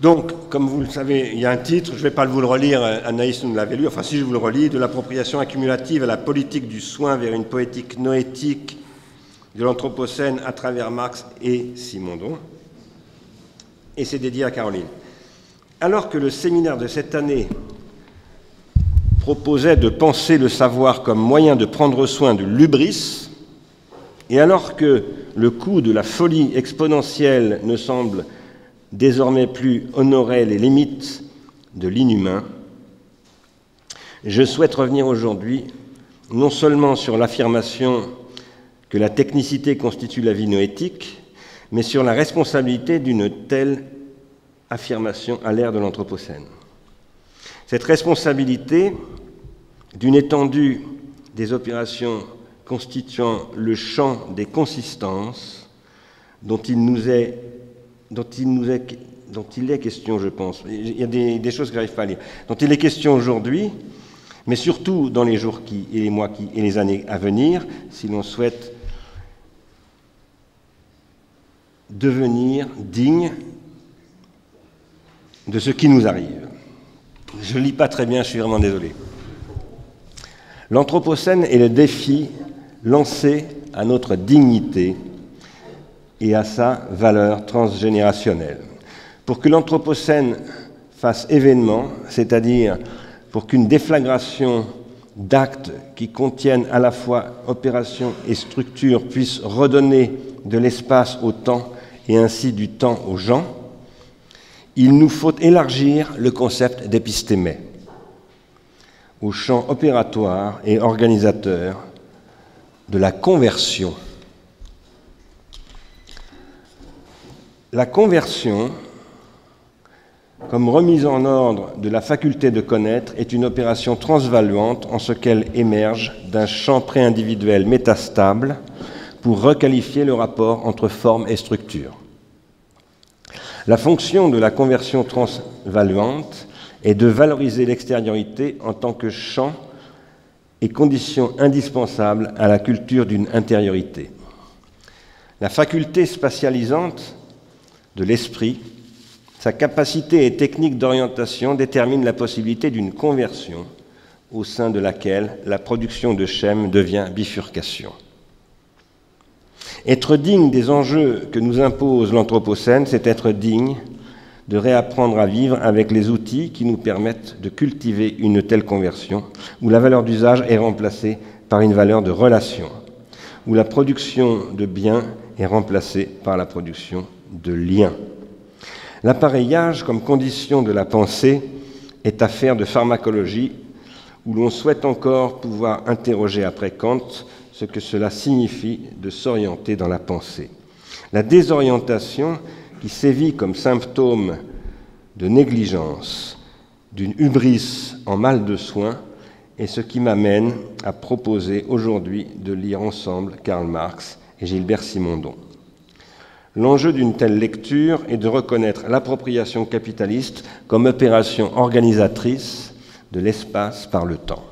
Donc, comme vous le savez, il y a un titre, je ne vais pas vous le relire, Anaïs nous l'avait lu, enfin si je vous le relis, de l'appropriation accumulative à la politique du soin vers une poétique noétique de l'Anthropocène à travers Marx et Simondon. Et c'est dédié à Caroline. Alors que le séminaire de cette année proposait de penser le savoir comme moyen de prendre soin de l'hubris, et alors que le coût de la folie exponentielle ne semble désormais plus honorer les limites de l'inhumain, je souhaite revenir aujourd'hui non seulement sur l'affirmation que la technicité constitue la vie noétique, mais sur la responsabilité d'une telle affirmation à l'ère de l'Anthropocène. Cette responsabilité d'une étendue des opérations constituant le champ des consistances dont il est question, je pense. Il y a des choses que je n'arrive pas à lire. Dont il est question aujourd'hui, mais surtout dans les jours et les mois et les années à venir, si l'on souhaite devenir digne de ce qui nous arrive. Je ne lis pas très bien, je suis vraiment désolé. L'Anthropocène est le défi lancé à notre dignité et à sa valeur transgénérationnelle. Pour que l'Anthropocène fasse événement, c'est-à-dire pour qu'une déflagration d'actes qui contiennent à la fois opération et structure puisse redonner de l'espace au temps et ainsi du temps aux gens, il nous faut élargir le concept d'épistémé au champ opératoire et organisateur de la conversion. La conversion, comme remise en ordre de la faculté de connaître, est une opération transvaluante en ce qu'elle émerge d'un champ préindividuel métastable pour requalifier le rapport entre forme et structure. La fonction de la conversion transvaluante est de valoriser l'extériorité en tant que champ et condition indispensable à la culture d'une intériorité. La faculté spatialisante de l'esprit, sa capacité et technique d'orientation déterminent la possibilité d'une conversion au sein de laquelle la production de schèmes devient bifurcation. Être digne des enjeux que nous impose l'Anthropocène, c'est être digne de réapprendre à vivre avec les outils qui nous permettent de cultiver une telle conversion, où la valeur d'usage est remplacée par une valeur de relation, où la production de biens est remplacée par la production de liens. L'appareillage comme condition de la pensée est affaire de pharmacologie, où l'on souhaite encore pouvoir interroger après Kant ce que cela signifie de s'orienter dans la pensée. La désorientation qui sévit comme symptôme de négligence, d'une hubris en mal de soin, est ce qui m'amène à proposer aujourd'hui de lire ensemble Karl Marx et Gilbert Simondon. L'enjeu d'une telle lecture est de reconnaître l'appropriation capitaliste comme opération organisatrice de l'espace par le temps.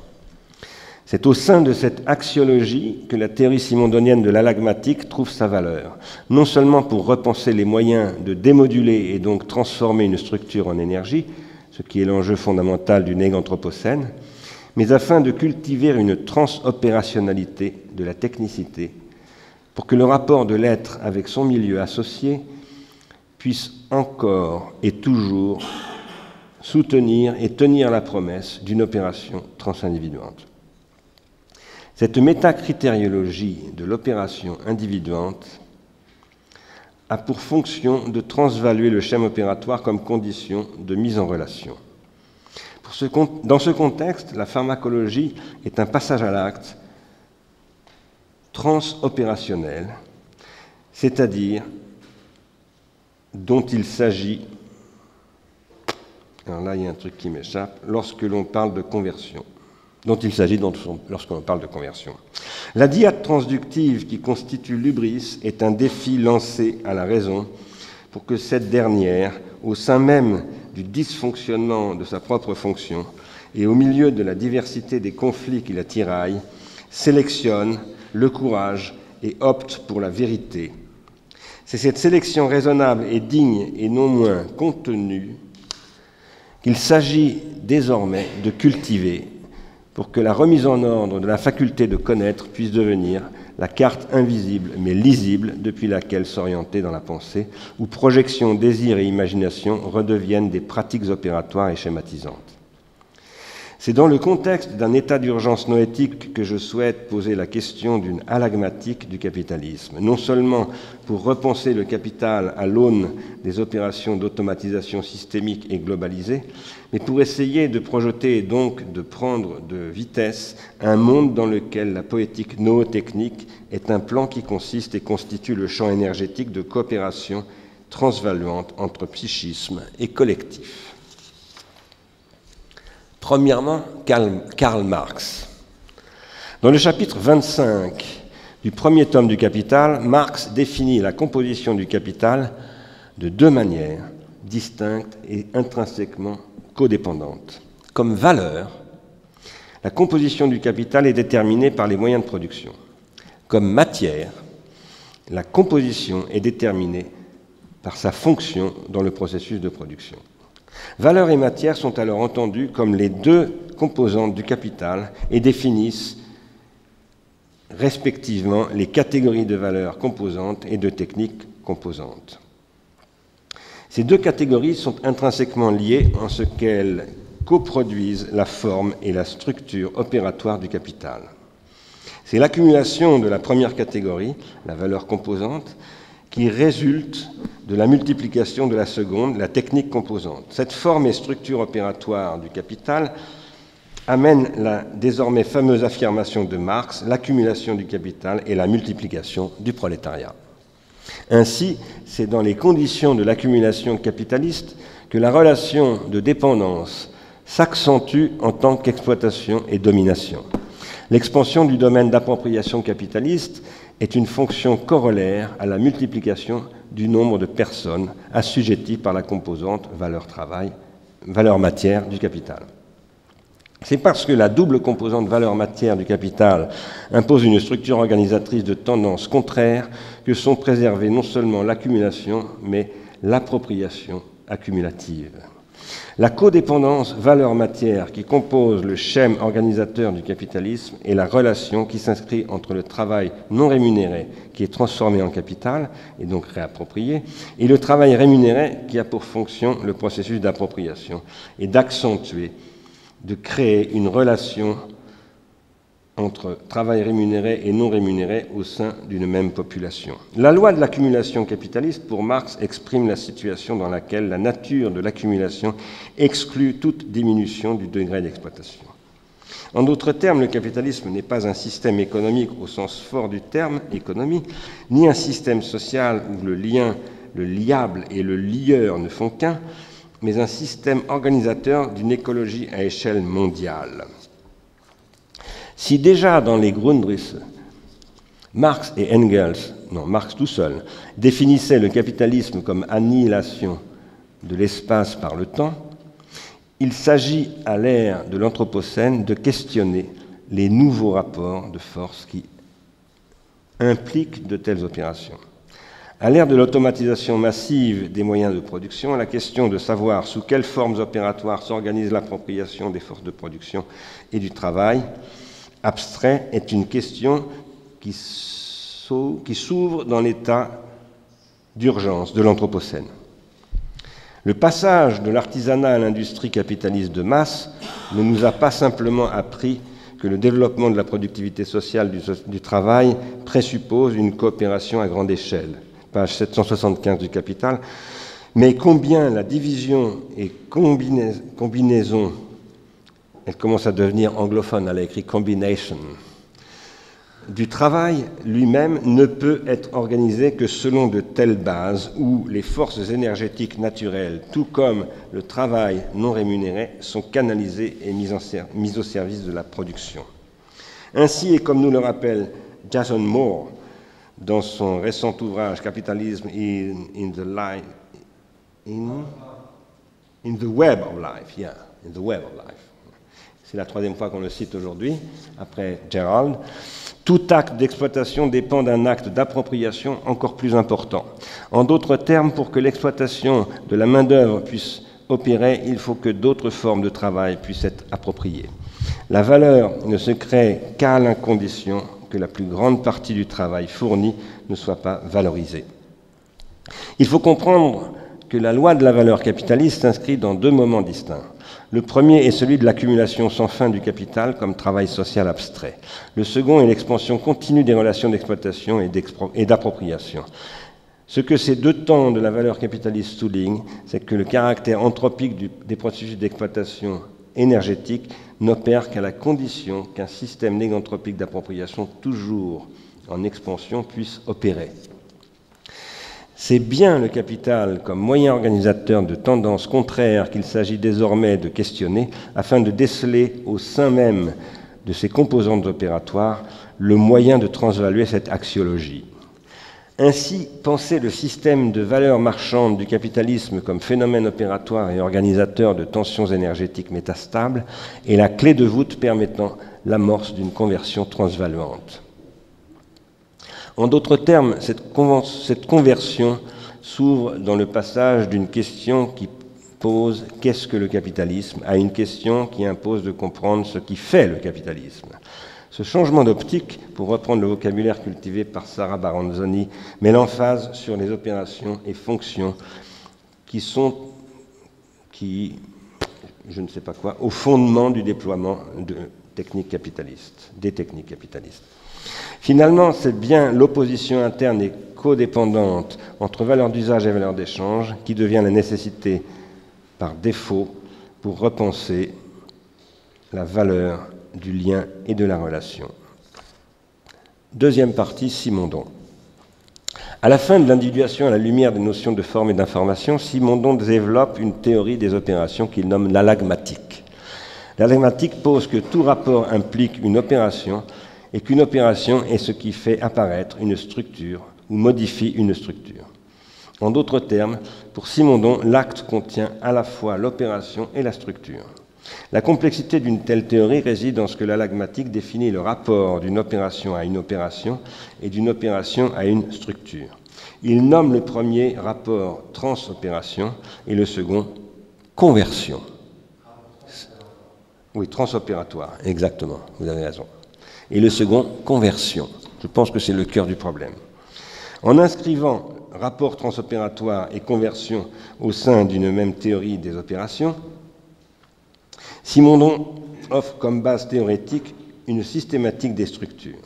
C'est au sein de cette axiologie que la théorie simondonienne de l'alagmatique trouve sa valeur, non seulement pour repenser les moyens de démoduler et donc transformer une structure en énergie, ce qui est l'enjeu fondamental du néganthropocène, mais afin de cultiver une transopérationnalité de la technicité, pour que le rapport de l'être avec son milieu associé puisse encore et toujours soutenir et tenir la promesse d'une opération transindividuante. Cette métacritériologie de l'opération individuante a pour fonction de transvaluer le schème opératoire comme condition de mise en relation. Dans ce contexte, la pharmacologie est un passage à l'acte transopérationnel, c'est-à-dire dont il s'agit, alors là il y a un truc qui m'échappe, lorsque l'on parle de conversion. Lorsqu'on parle de conversion. La dyade transductive qui constitue l'hubris est un défi lancé à la raison pour que cette dernière, au sein même du dysfonctionnement de sa propre fonction et au milieu de la diversité des conflits qui la tiraillent, sélectionne le courage et opte pour la vérité. C'est cette sélection raisonnable et digne et non moins contenue qu'il s'agit désormais de cultiver pour que la remise en ordre de la faculté de connaître puisse devenir la carte invisible mais lisible depuis laquelle s'orienter dans la pensée, où projection, désir et imagination redeviennent des pratiques opératoires et schématisantes. C'est dans le contexte d'un état d'urgence noétique que je souhaite poser la question d'une alagmatique du capitalisme, non seulement pour repenser le capital à l'aune des opérations d'automatisation systémique et globalisée, mais pour essayer de projeter et donc de prendre de vitesse un monde dans lequel la poétique nootechnique est un plan qui consiste et constitue le champ énergétique de coopération transvaluante entre psychisme et collectif. Premièrement, Karl Marx. Dans le chapitre 25 du premier tome du Capital, Marx définit la composition du capital de deux manières distinctes et intrinsèquement codépendantes. Comme valeur, la composition du capital est déterminée par les moyens de production. Comme matière, la composition est déterminée par sa fonction dans le processus de production. Valeur et matière sont alors entendues comme les deux composantes du capital et définissent respectivement les catégories de valeurs composantes et de techniques composantes. Ces deux catégories sont intrinsèquement liées en ce qu'elles coproduisent la forme et la structure opératoire du capital. C'est l'accumulation de la première catégorie, la valeur composante, qui résulte de la multiplication de la seconde, la technique composante. Cette forme et structure opératoire du capital amène la désormais fameuse affirmation de Marx, l'accumulation du capital et la multiplication du prolétariat. Ainsi, c'est dans les conditions de l'accumulation capitaliste que la relation de dépendance s'accentue en tant qu'exploitation et domination. L'expansion du domaine d'appropriation capitaliste est une fonction corollaire à la multiplication du nombre de personnes assujetties par la composante valeur-travail, valeur-matière du capital. C'est parce que la double composante valeur-matière du capital impose une structure organisatrice de tendances contraires que sont préservées non seulement l'accumulation, mais l'appropriation accumulative. La codépendance valeur-matière qui compose le schème organisateur du capitalisme est la relation qui s'inscrit entre le travail non rémunéré qui est transformé en capital et donc réapproprié et le travail rémunéré qui a pour fonction le processus d'appropriation et d'accentuer, de créer une relation entre travail rémunéré et non rémunéré au sein d'une même population. La loi de l'accumulation capitaliste, pour Marx, exprime la situation dans laquelle la nature de l'accumulation exclut toute diminution du degré d'exploitation. En d'autres termes, le capitalisme n'est pas un système économique au sens fort du terme économie, ni un système social où le lien, le liable et le lieur ne font qu'un, mais un système organisateur d'une écologie à échelle mondiale. Si déjà dans les Grundrisse, Marx et Engels, non, Marx tout seul, définissaient le capitalisme comme annihilation de l'espace par le temps, il s'agit à l'ère de l'Anthropocène de questionner les nouveaux rapports de force qui impliquent de telles opérations. À l'ère de l'automatisation massive des moyens de production, la question de savoir sous quelles formes opératoires s'organise l'appropriation des forces de production et du travail abstrait est une question qui s'ouvre dans l'état d'urgence de l'Anthropocène. Le passage de l'artisanat à l'industrie capitaliste de masse ne nous a pas simplement appris que le développement de la productivité sociale du travail présuppose une coopération à grande échelle, page 775 du Capital, mais combien la division et combinaison, elle commence à devenir anglophone, elle a écrit combination, du travail lui-même ne peut être organisé que selon de telles bases où les forces énergétiques naturelles, tout comme le travail non rémunéré, sont canalisées et mises au service de la production. Ainsi, et comme nous le rappelle Jason Moore dans son récent ouvrage Capitalism in the Web of Life, c'est la troisième fois qu'on le cite aujourd'hui, après Gerald, tout acte d'exploitation dépend d'un acte d'appropriation encore plus important. En d'autres termes, pour que l'exploitation de la main-d'œuvre puisse opérer, il faut que d'autres formes de travail puissent être appropriées. La valeur ne se crée qu'à la condition que la plus grande partie du travail fourni ne soit pas valorisée. Il faut comprendre que la loi de la valeur capitaliste s'inscrit dans deux moments distincts. Le premier est celui de l'accumulation sans fin du capital comme travail social abstrait. Le second est l'expansion continue des relations d'exploitation et d'appropriation. Ce que ces deux temps de la valeur capitaliste soulignent, c'est que le caractère anthropique des processus d'exploitation énergétique n'opère qu'à la condition qu'un système néganthropique d'appropriation toujours en expansion puisse opérer. C'est bien le capital comme moyen organisateur de tendances contraires qu'il s'agit désormais de questionner afin de déceler au sein même de ses composantes opératoires le moyen de transvaluer cette axiologie. Ainsi, penser le système de valeurs marchandes du capitalisme comme phénomène opératoire et organisateur de tensions énergétiques métastables est la clé de voûte permettant l'amorce d'une conversion transvaluante. En d'autres termes, cette conversion s'ouvre dans le passage d'une question qui pose « qu'est-ce que le capitalisme ?» à une question qui impose de comprendre ce qui fait le capitalisme. Ce changement d'optique, pour reprendre le vocabulaire cultivé par Sarah Baranzoni, met l'emphase sur les opérations et fonctions qui sont, je ne sais pas quoi, au fondement du déploiement des techniques capitalistes. Finalement, c'est bien l'opposition interne et codépendante entre valeur d'usage et valeur d'échange qui devient la nécessité par défaut pour repenser la valeur du lien et de la relation. Deuxième partie, Simondon. À la fin de l'individuation à la lumière des notions de forme et d'information, Simondon développe une théorie des opérations qu'il nomme l'alagmatique. L'alagmatique pose que tout rapport implique une opération et qu'une opération est ce qui fait apparaître une structure ou modifie une structure. En d'autres termes, pour Simondon, l'acte contient à la fois l'opération et la structure. La complexité d'une telle théorie réside dans ce que l'alagmatique définit le rapport d'une opération à une opération et d'une opération à une structure. Il nomme le premier rapport transopération et le second conversion. Oui, transopératoire, exactement, vous avez raison. Et le second, conversion. Je pense que c'est le cœur du problème. En inscrivant rapport transopératoire et conversion au sein d'une même théorie des opérations, Simondon offre comme base théorétique une systématique des structures.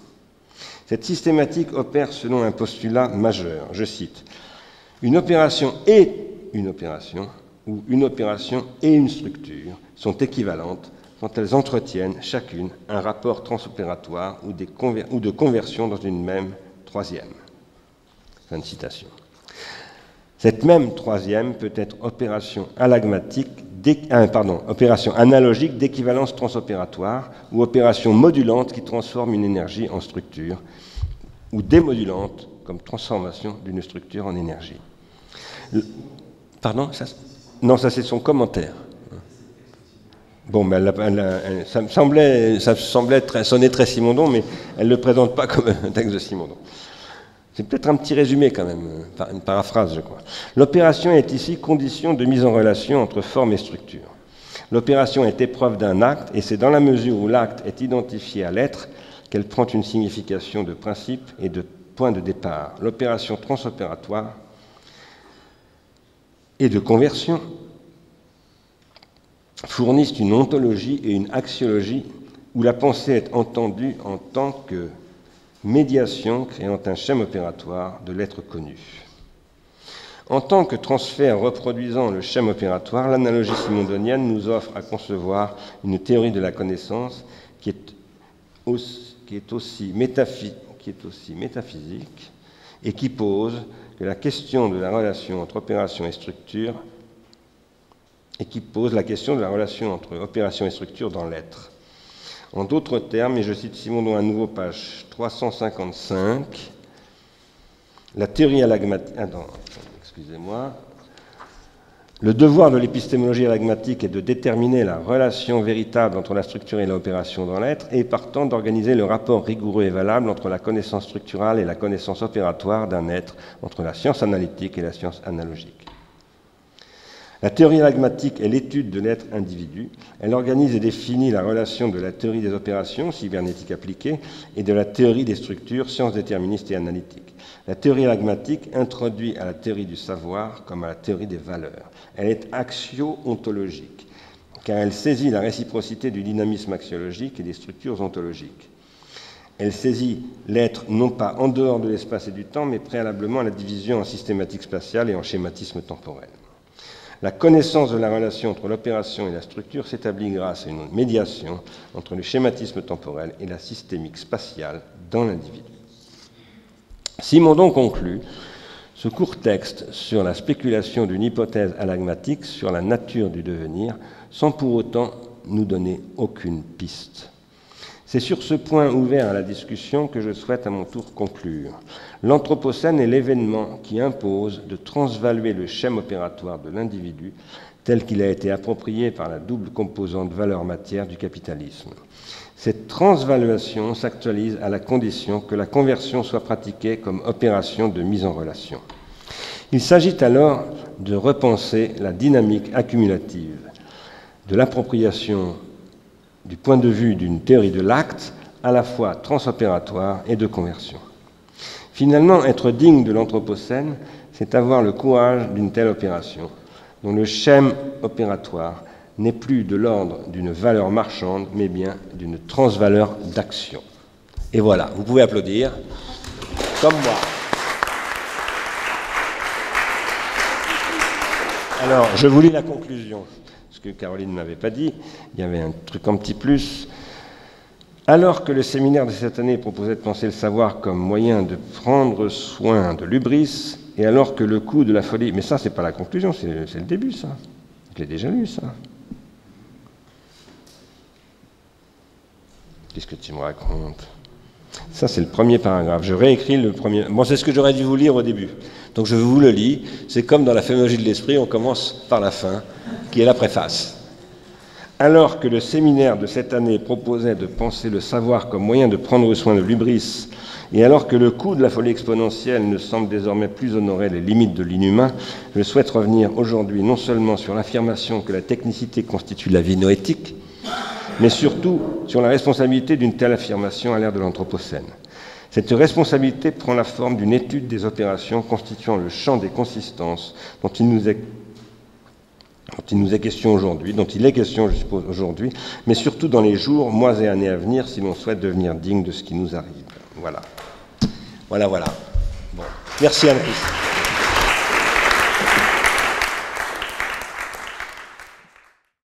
Cette systématique opère selon un postulat majeur, je cite, « Une opération est une opération, ou une opération et une structure sont équivalentes quand elles entretiennent chacune un rapport transopératoire ou de conversion dans une même troisième. » Fin de citation. Cette même troisième peut être opération analogique d'équivalence transopératoire ou opération modulante qui transforme une énergie en structure ou démodulante comme transformation d'une structure en énergie. Pardon ça, non, ça c'est son commentaire. Bon, ben ça semblait sonner très Simondon, mais elle ne le présente pas comme un texte de Simondon. C'est peut-être un petit résumé quand même, une paraphrase, je crois. L'opération est ici condition de mise en relation entre forme et structure. L'opération est épreuve d'un acte, et c'est dans la mesure où l'acte est identifié à l'être qu'elle prend une signification de principe et de point de départ. L'opération transopératoire et de conversion fournissent une ontologie et une axiologie où la pensée est entendue en tant que médiation créant un schème opératoire de l'être connu. En tant que transfert reproduisant le schème opératoire, l'analogie simondonienne nous offre à concevoir une théorie de la connaissance qui est aussi métaphysique et qui pose que la question de la relation entre opération et structure dans l'être. En d'autres termes, et je cite Simondon à nouveau, page 355, la théorie alagmatique... excusez-moi. Le devoir de l'épistémologie alagmatique est de déterminer la relation véritable entre la structure et l'opération dans l'être et partant d'organiser le rapport rigoureux et valable entre la connaissance structurale et la connaissance opératoire d'un être, entre la science analytique et la science analogique. La théorie alagmatique est l'étude de l'être individu. Elle organise et définit la relation de la théorie des opérations, cybernétique appliquée, et de la théorie des structures, sciences déterministes et analytiques. La théorie alagmatique introduit à la théorie du savoir comme à la théorie des valeurs. Elle est axio-ontologique, car elle saisit la réciprocité du dynamisme axiologique et des structures ontologiques. Elle saisit l'être non pas en dehors de l'espace et du temps, mais préalablement à la division en systématique spatiale et en schématisme temporel. La connaissance de la relation entre l'opération et la structure s'établit grâce à une médiation entre le schématisme temporel et la systémique spatiale dans l'individu. Simondon conclut ce court texte sur la spéculation d'une hypothèse alagmatique sur la nature du devenir, sans pour autant nous donner aucune piste. C'est sur ce point ouvert à la discussion que je souhaite à mon tour conclure. L'Anthropocène est l'événement qui impose de transvaluer le schème opératoire de l'individu tel qu'il a été approprié par la double composante valeur-matière du capitalisme. Cette transvaluation s'actualise à la condition que la conversion soit pratiquée comme opération de mise en relation. Il s'agit alors de repenser la dynamique accumulative de l'appropriation du point de vue d'une théorie de l'acte à la fois transopératoire et de conversion. Finalement, être digne de l'Anthropocène, c'est avoir le courage d'une telle opération, dont le schème opératoire n'est plus de l'ordre d'une valeur marchande, mais bien d'une transvaleur d'action. Et voilà, vous pouvez applaudir, comme moi. Alors, je vous lis la conclusion, ce que Caroline n'avait pas dit, il y avait un truc en petit plus. Alors que le séminaire de cette année proposait de penser le savoir comme moyen de prendre soin de l'hubris, et alors que le coût de la folie... Mais ça, c'est pas la conclusion, c'est le début, ça. Je l'ai déjà lu, ça. Qu'est-ce que tu me racontes? Ça, c'est le premier paragraphe. Je réécris le premier... Bon, c'est ce que j'aurais dû vous lire au début. Donc, je vous le lis. C'est comme dans la phénoménologie de l'esprit, on commence par la fin, qui est la préface. Alors que le séminaire de cette année proposait de penser le savoir comme moyen de prendre soin de l'hubris, et alors que le coût de la folie exponentielle ne semble désormais plus honorer les limites de l'inhumain, je souhaite revenir aujourd'hui non seulement sur l'affirmation que la technicité constitue la vie noétique, mais surtout sur la responsabilité d'une telle affirmation à l'ère de l'Anthropocène. Cette responsabilité prend la forme d'une étude des opérations constituant le champ des consistances dont il est question aujourd'hui, je suppose, aujourd'hui, mais surtout dans les jours, mois et années à venir, si l'on souhaite devenir digne de ce qui nous arrive. Voilà. Voilà. Bon. Merci à tous.